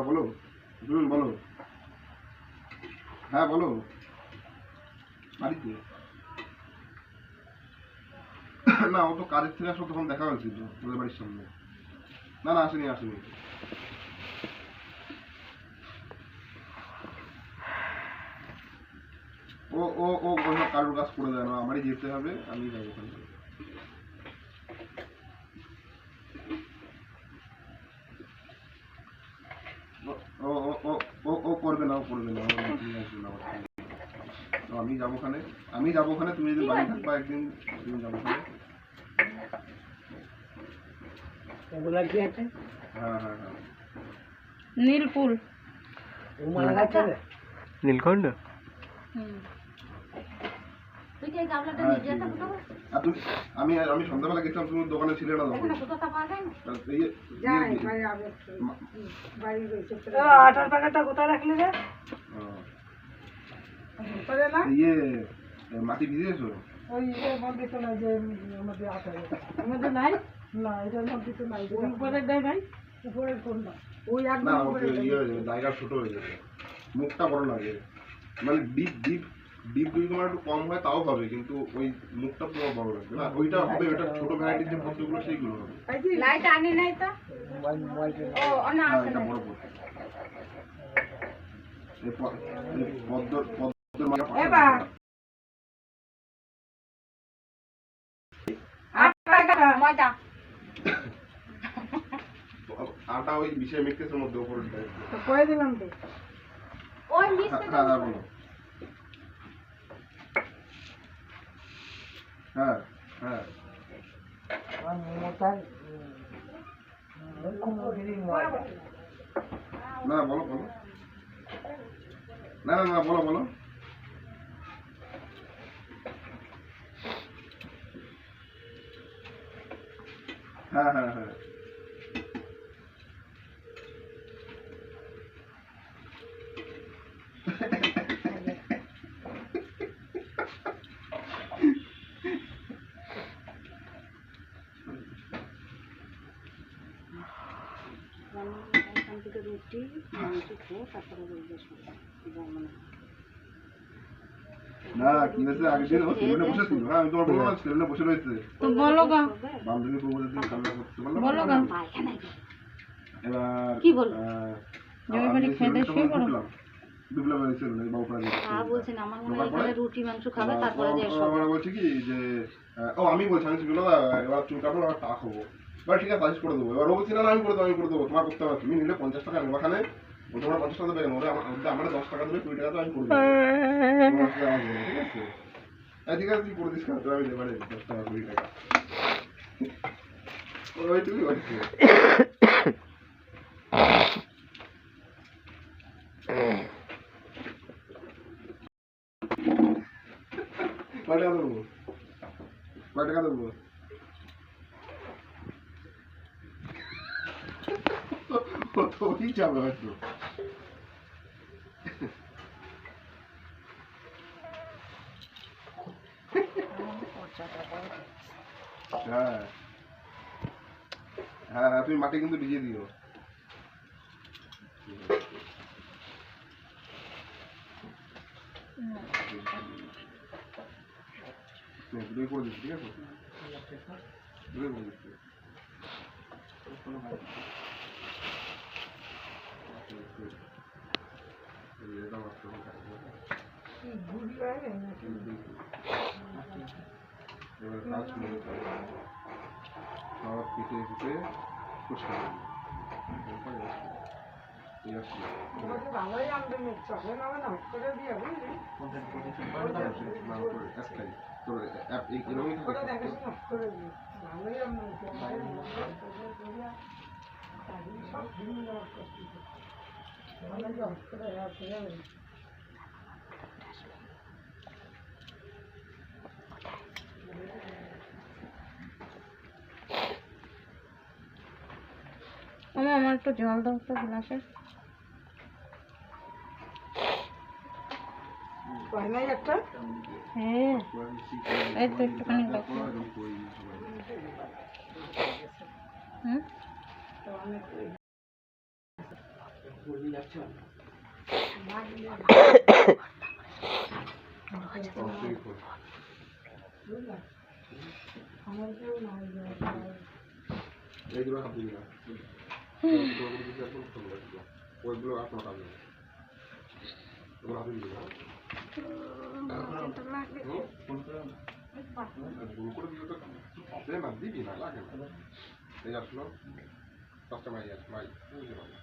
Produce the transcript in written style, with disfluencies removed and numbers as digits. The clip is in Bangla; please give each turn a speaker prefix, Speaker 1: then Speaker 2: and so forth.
Speaker 1: বলো বলো, হ্যাঁ বলো। বাড়িতে না, ও তো কাজের থেকে আসলে তখন দেখা হয়েছিল ওদের বাড়ির সামনে। না না, আসেনি আসেনি। ও ও ও কারোর কাজ করে দেয় না, আমারই যেতে হবে, আমি যাবো ওখানে। ও ও ও ও ও করবে না, ও করবে না, আমি যাবো ওখানে, আমি যাবো ওখানে, তুমি যদি বাড়ি থাকবা একদিন, তুমি যাবো ওখানে। হ্যাঁ হ্যাঁ হ্যাঁ,
Speaker 2: নীলফুল
Speaker 3: নীলকণ্ঠ।
Speaker 1: আমি আমি সন্ধ্যাবেলা গেছিলাম, তুমি দোকানে ছিলে না? ইয়ে মাটি ভিজিয়েছো?
Speaker 4: ওই মধ্যে তো নাই, যে আমাদের আমাদের নাই না, এটার মধ্যে তো নাই, উপরের দেয় নাই, উপরের কোনটা ওই একদম
Speaker 1: জায়গা ছোট হয়ে যাবে, মুখটা বড় লাগে, মানে ডিপ ডিপ ডিপ যদি তোমার একটু কম হয় তাও হবে, কিন্তু ওই মুখটা পুরো বড় লাগবে না, ওইটা হবে, ওইটা ছোট ভ্যারাইটির যে পদ্মগুলো সেইগুলো হবে।
Speaker 2: লাইট আনি নাই তো, ও না আছে
Speaker 1: এটা বড় পদ্ম, এই পদ্মর
Speaker 4: এবার
Speaker 2: ময়দা
Speaker 1: আটা ওই বিষয় মিক্সের মধ্যে উপরে
Speaker 4: তো কয়ে দিলাম তো,
Speaker 2: ওই মিক্স
Speaker 1: হ্যাঁ হ্যাঁ বলো, হ্যাঁ হ্যাঁ না বলো বলো, না না না বলো বলো, হ্যাঁ হ্যাঁ হ্যাঁ
Speaker 2: রুটি মাংস খেয়ে তারপরে
Speaker 1: না কি হয়েছে, আগের দিন ও সেলুনে বসেছিল, হ্যাঁ আমি তোমার বললাম সেলুনে বসে রয়েছে,
Speaker 2: তো বলো গা,
Speaker 1: বান্ধবী প্রবলের দিন কান্না করতে বললাম,
Speaker 2: বলো গা,
Speaker 1: এবার
Speaker 2: কি বল
Speaker 1: জমি বাড়ি খেয়ে দিয়ে শুয়ে পড়লাম, বিপ্লব হয়েছিল বাবুপাড়া দিয়ে,
Speaker 2: বলছেন আমার মনে হয় এখানে রুটি মাংস খাবে, তারপরে যে
Speaker 1: বলছি কি যে ও আমি বলছি, আমি বিপ্লব এবার চুল কাটবো, এবার টাক হবো, এবার ঠিক আছে সাজেস্ট করে দেবো, এবার ও বলছি না আমি করে দেবো, আমি করে দেবো, তোমার করতে হবে, তুমি নিলে 50 টাকা নেবো, ওখানে ও তোমার 50 টাকা দেবে, ওরা আমার 10 টাকা দেবে, 20 টাকা তো আমি করে দেবো, ঠিক আছে ঠিক আছে তুই করে দিস, খারাপ আমি দেবারে 10 টাকা 20 টাকা ওই তুমি বলছি কয় টাকা দেবো, কয় টাকা দেবো, ওই যাবে হয়তো, হ্যাঁ হ্যাঁ হ্যাঁ তুমি মাটি কিন্তু ভিজিয়ে দিও, দূরে করে দিচ্ছি, ঠিক আছে দূরে করে দিচ্ছি, এবার কাজ সব পিঠে পিঠে ফুচকা
Speaker 4: ভালোই আমদানি চলে না, না করে দিয়ে বুঝলি করে দেখে করে দিয়ে ভালোই আমদানি সব ভিন্ন করতে ভালো করে
Speaker 2: আমার একটু জল দাও তো গ্লাসে।
Speaker 4: হয় নাই একটা?
Speaker 2: হ্যাঁ, এই তো একটুখানি দাও। হুম,
Speaker 1: এইগুলো হাত দিবি না, ওইগুলো আপনার কাজ নেই, ওগুলো হাতে দিবি না। ভুল করে দিলে তো পাবে না, দিবি না, লাগে না। এই আসলো কাস্টমাইজ মাই বুঝতে পারলাম।